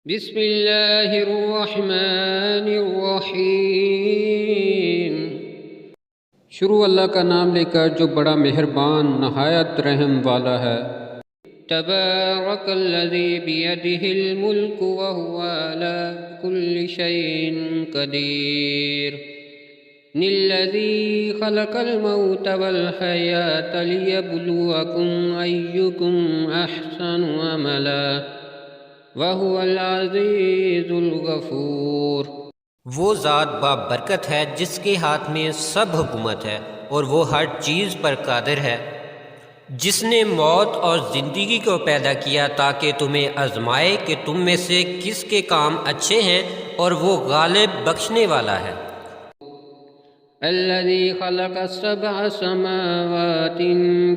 بسم اللہ الرحمن الرحیم۔ شروع اللہ کا نام لے کر جو بڑا مہربان نہایت رحم والا ہے۔ تبارک الذی بیدہ الملک وہو علی کل شیء قدیر۔ الذی خلق الموت والحیاة لیبلوکم ایکم احسن عملا وَهُوَ الْعَزِيزُ الْغَفُورُ۔ وہ ذات بابرکت ہے جس کے ہاتھ میں سب حکومت ہے اور وہ ہر چیز پر قادر ہے، جس نے موت اور زندگی کو پیدا کیا تاکہ تمہیں آزمائے کہ تم میں سے کس کے کام اچھے ہیں، اور وہ غالب بخشنے والا ہے۔ الذي خلق سبع سماوات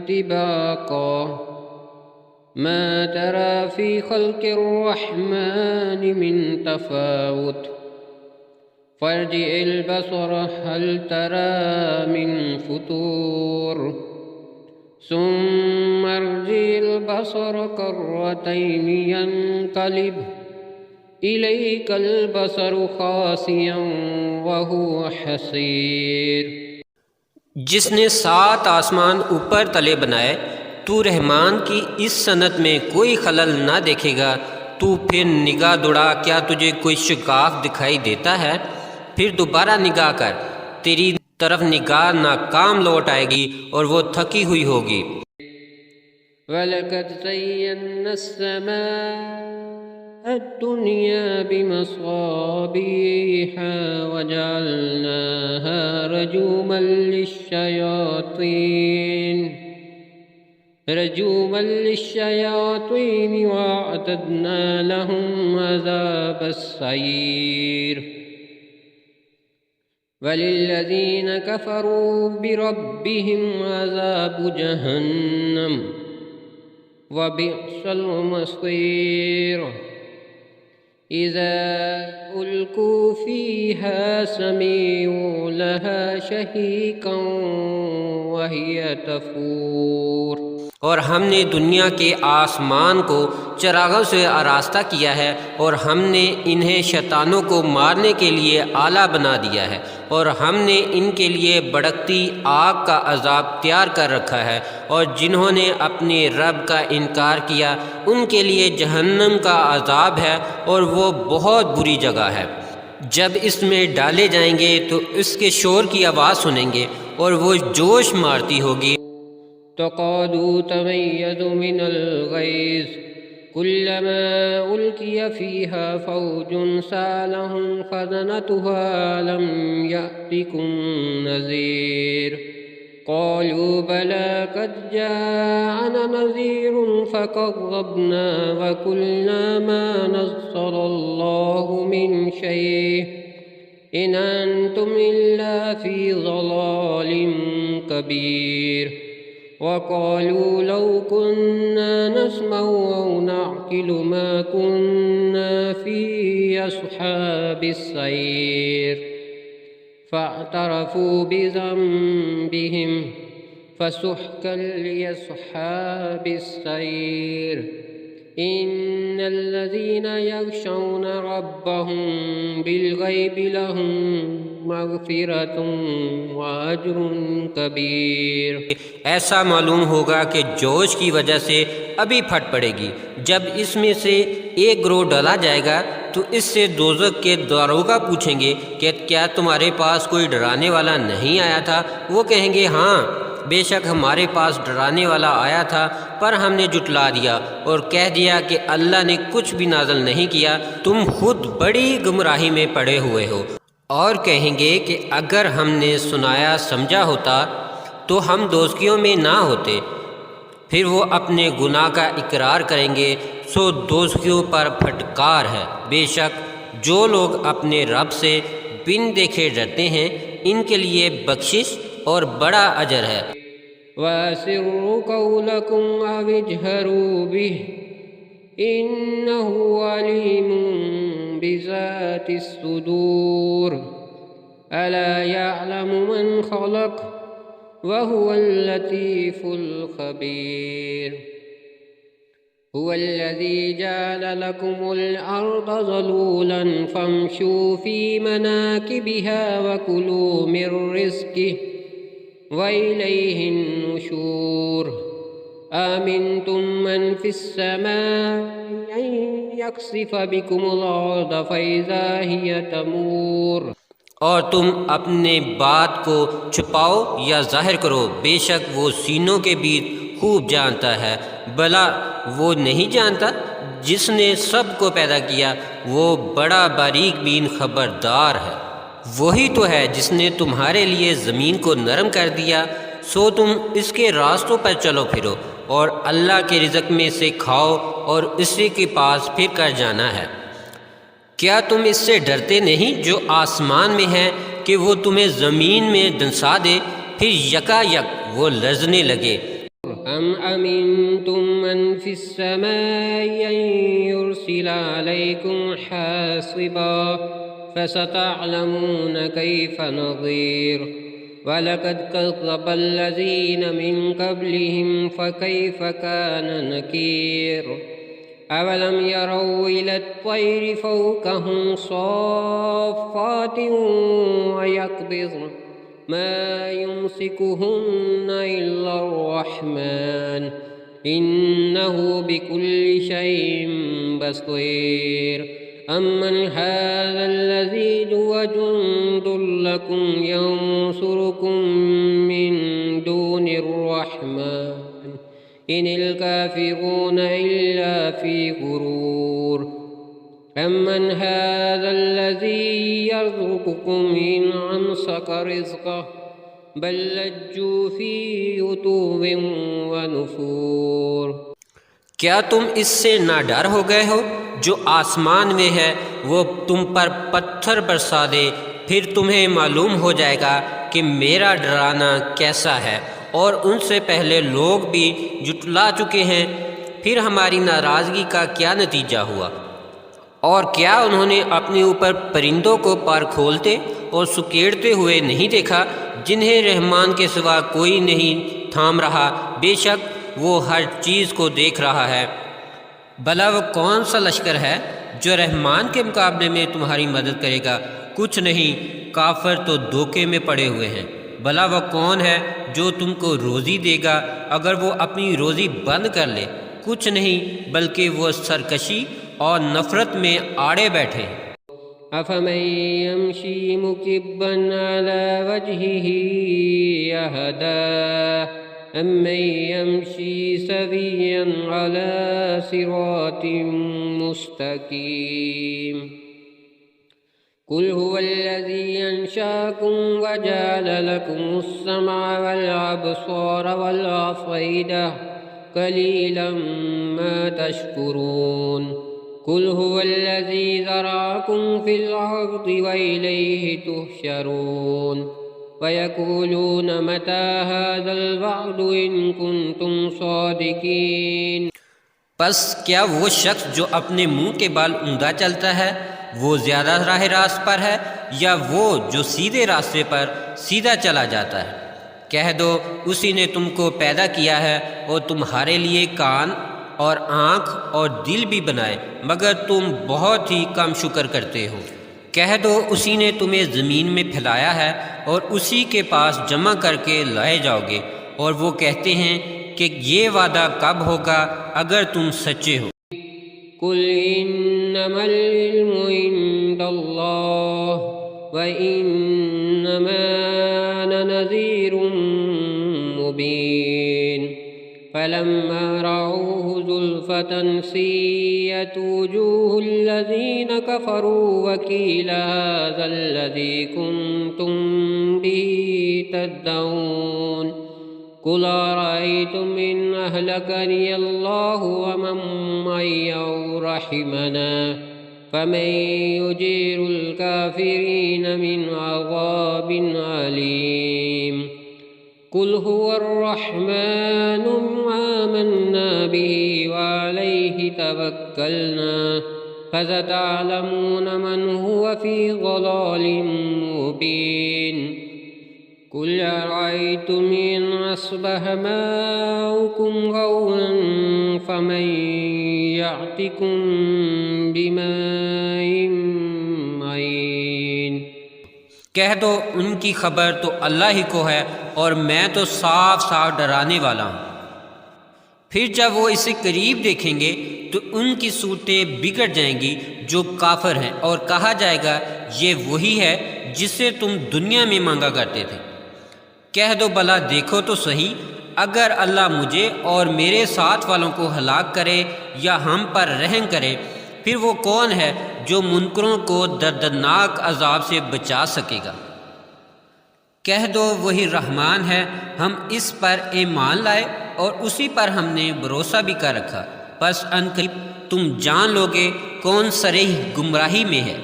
طباقا ما ترى في خلق الرحمن من تفاوت فارجع البصر هل ترى من فطور ثم ارجع البصر كرتين ينقلب إليك البصر خاسئا وهو حسير۔ جس نے 7 آسمان اوپر تلے بنائے، تو رحمان کی اس صنعت میں کوئی خلل نہ دیکھے گا۔ تو پھر نگاہ دوڑا، کیا تجھے کوئی شگاف دکھائی دیتا ہے؟ پھر دوبارہ نگاہ کر، تیری طرف نگاہ ناکام لوٹ آئے گی اور وہ تھکی ہوئی ہوگی۔ وَلَقَدْ زَيَّنَّا السَّمَاءَ الدُّنْيَا بِمَصَابِيحَ وَجَعَلْنَاهَا رُجُومًا لِلشَّيَاطِينِ وَأَعْتَدْنَا لَهُمْ عَذَابَ السَّعِيرِ۔ وَلِلَّذِينَ كَفَرُوا بِرَبِّهِمْ عَذَابُ جَهَنَّمَ وَبِئْسَ الْمَصِيرُ۔ إِذَا أُلْقُوا فِيهَا سَمِعُوا لَهَا شَهِيقًا وَهِيَ تَفُورُ۔ اور ہم نے دنیا کے آسمان کو چراغوں سے آراستہ کیا ہے، اور ہم نے انہیں شیطانوں کو مارنے کے لیے آلہ بنا دیا ہے، اور ہم نے ان کے لیے بھڑکتی آگ کا عذاب تیار کر رکھا ہے، اور جنہوں نے اپنے رب کا انکار کیا ان کے لیے جہنم کا عذاب ہے، اور وہ بہت بری جگہ ہے۔ جب اس میں ڈالے جائیں گے تو اس کے شور کی آواز سنیں گے، اور وہ جوش مارتی ہوگی۔ تَكَادُ تَمَيَّزُ مِنَ الْغَيْظِ كُلَّمَا أُلْقِيَ فِيهَا فَوْجٌ سَأَلَهُمْ خَزَنَتُهَا أَلَمْ يَأْتِكُمْ نَذِيرٌ قَالُوا بَلَىٰ قَدْ جَاءَنَا نَذِيرٌ فَكَذَّبْنَا وَقُلْنَا مَا نَزَّلَ اللَّهُ مِنْ شَيْءٍ إِنْ أَنْتُمْ إِلَّا فِي ضَلَالٍ كَبِيرٍ۔ وَقَالُوا لَوْ كُنَّا نَسْمَعُ أَوْ نَعْقِلُ مَا كُنَّا فِي أَصْحَابِ السَّعِيرِ فَاعْتَرَفُوا بِذَنبِهِمْ فَسُحْقًا لِّأَصْحَابِ السَّعِيرِ۔ إِنَّ الَّذِينَ يَخْشَوْنَ رَبَّهُم بِالْغَيْبِ لَهُم مَغْفِرَةٌ وَأَجْرٌ كَبِيرٌ۔ ایسا معلوم ہوگا کہ جوش کی وجہ سے ابھی پھٹ پڑے گی۔ جب اس میں سے ایک گروہ ڈالا جائے گا تو اس سے دوزخ کے داروغہ پوچھیں گے کہ کیا تمہارے پاس کوئی ڈرانے والا نہیں آیا تھا؟ وہ کہیں گے ہاں، بے شک ہمارے پاس ڈرانے والا آیا تھا، پر ہم نے جھٹلا دیا اور کہہ دیا کہ اللہ نے کچھ بھی نازل نہیں کیا، تم خود بڑی گمراہی میں پڑے ہوئے ہو۔ اور کہیں گے کہ اگر ہم نے سنایا سمجھا ہوتا تو ہم دوزخیوں میں نہ ہوتے۔ پھر وہ اپنے گناہ کا اقرار کریں گے، سو دوزخیوں پر پھٹکار ہے۔ بے شک جو لوگ اپنے رب سے بن دیکھے ڈرتے ہیں ان کے لیے بخشش اور بڑا اجر ہے۔ وَأَسِرُّوا قَوْلَكُمْ أَوِ اجْهَرُوا بِهِ إِنَّهُ عَلِيمٌ بِذَاتِ الصُّدُورِ أَلَا يَعْلَمُ مَنْ خَلَقَ وَهُوَ اللَّطِيفُ الْخَبِيرُ۔ هو الذي جعل لكم الأرض ذلولا فامشوا في مناكبها وكلوا من رزقه وإليه النشور آمنتم من في السماء أن يخسف بكم الأرض فإذا هي تمور۔ اور تم اپنے بات کو چھپاؤ یا ظاہر کرو، بے شک وہ سینوں کے بیچ خوب جانتا ہے۔ بھلا وہ نہیں جانتا؟ جس نے سب کو پیدا کیا وہ بڑا باریک بین خبردار ہے۔ وہی تو ہے جس نے تمہارے لیے زمین کو نرم کر دیا، سو تم اس کے راستوں پر چلو پھرو، اور اللہ کے رزق میں سے کھاؤ اور اسی کے پاس پھر کر جانا ہے۔ کیا تم اس سے ڈرتے نہیں جو آسمان میں ہے کہ وہ تمہیں زمین میں دنسا دے، پھر یکا یک وہ لرزنے لگے؟ أم أمنتم من في السماء أن يرسل عليكم حاصبا فستعلمون كيف نظير ولقد كذب الذين من قبلهم فكيف كان نكير أولم يروا إلى الطير فوقهم صافات ويقبضن ما يمسكهن إلا الرحمن إنه بكل شيء بصير أمن هذا الذي هو جند لكم ينصركم من دون الرحمن إن الكافرون إلا في غرور أمن هذا الذي يرزقكم إن أمسك رزقه بل لجوا في عتو ونفور۔ کیا تم اس سے نہ ڈر ہو گئے ہو؟ جو آسمان میں ہے وہ تم پر پتھر برسا دے، پھر تمہیں معلوم ہو جائے گا کہ میرا ڈرانا کیسا ہے، اور ان سے پہلے لوگ بھی جھٹلا چکے ہیں، پھر ہماری ناراضگی کا کیا نتیجہ ہوا؟ اور کیا انہوں نے اپنے اوپر پرندوں کو پر کھولتے اور سکیڑتے ہوئے نہیں دیکھا، جنہیں رحمان کے سوا کوئی نہیں تھام رہا؟ بے شک وہ ہر چیز کو دیکھ رہا ہے۔ بھلا وہ کون سا لشکر ہے جو رحمان کے مقابلے میں تمہاری مدد کرے گا؟ کچھ نہیں، کافر تو دھوکے میں پڑے ہوئے ہیں۔ بھلا وہ کون ہے جو تم کو روزی دے گا اگر وہ اپنی روزی بند کر لے؟ کچھ نہیں، بلکہ وہ سرکشی اور نفرت میں آڑے بیٹھے۔ أفمن يمشي مكبا على وجهه أهدى أمن يمشي سويا على صراط مستقيم قل هو الذي أنشأكم وجعل لكم السمع والأبصار والأفئدة قليلا ما تشكرون قل هو الذي ذرأكم في الأرض وإليه تحشرون ويقولون متى هذا الوعد إن كنتم صادقين۔ پس کیا وہ شخص جو اپنے منہ کے بال اوندا چلتا ہے وہ زیادہ راہ راست پر ہے، یا وہ جو سیدھے راستے پر سیدھا چلا جاتا ہے؟ کہہ دو اسی نے تم کو پیدا کیا ہے اور تمہارے لیے کان اور آنکھ اور دل بھی بنائے، مگر تم بہت ہی کم شکر کرتے ہو۔ کہہ دو اسی نے تمہیں زمین میں پھیلایا ہے اور اسی کے پاس جمع کر کے لائے جاؤ گے، اور وہ کہتے ہیں کہ یہ وعدہ کب ہوگا اگر تم سچے ہو۔ قل انما العلم عند اللہ وانما انا نذیر مبین فلما رأوه زلفة سیئت وجوه الذین کفروا وقیل هذا الذی کنتم به تدعون قل أرأيتم إن أهلكني الله ومن معي أو رحمنا فمن يجير الكافرين من عذاب أليم قل هو الرحمن آمنا به وعليه توكلنا فستعلمون من هو في ضلال مبين قل أرأيتم إن أصبح ماؤكم غورا فمن يأتكم بماء معين۔ کہہ دو ان کی خبر تو اللہ ہی کو ہے اور میں تو صاف صاف ڈرانے والا ہوں۔ پھر جب وہ اسے قریب دیکھیں گے تو ان کی صورتیں بگڑ جائیں گی جو کافر ہیں، اور کہا جائے گا یہ وہی ہے جسے تم دنیا میں مانگا کرتے تھے۔ کہہ دو بھلا دیکھو تو صحیح، اگر اللہ مجھے اور میرے ساتھ والوں کو ہلاک کرے یا ہم پر رحم کرے، پھر وہ کون ہے جو منکروں کو دردناک عذاب سے بچا سکے گا؟ کہہ دو وہی رحمان ہے، ہم اس پر ایمان لائے اور اسی پر ہم نے بھروسہ بھی کر رکھا، پس ان قریب تم جان لوگے کون صریح گمراہی میں ہے۔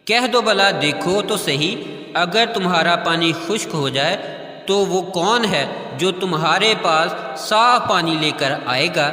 کہہ دو بھلا دیکھو تو صحیح، اگر تمہارا پانی خشک ہو جائے تو وہ کون ہے جو تمہارے پاس صاف پانی لے کر آئے گا؟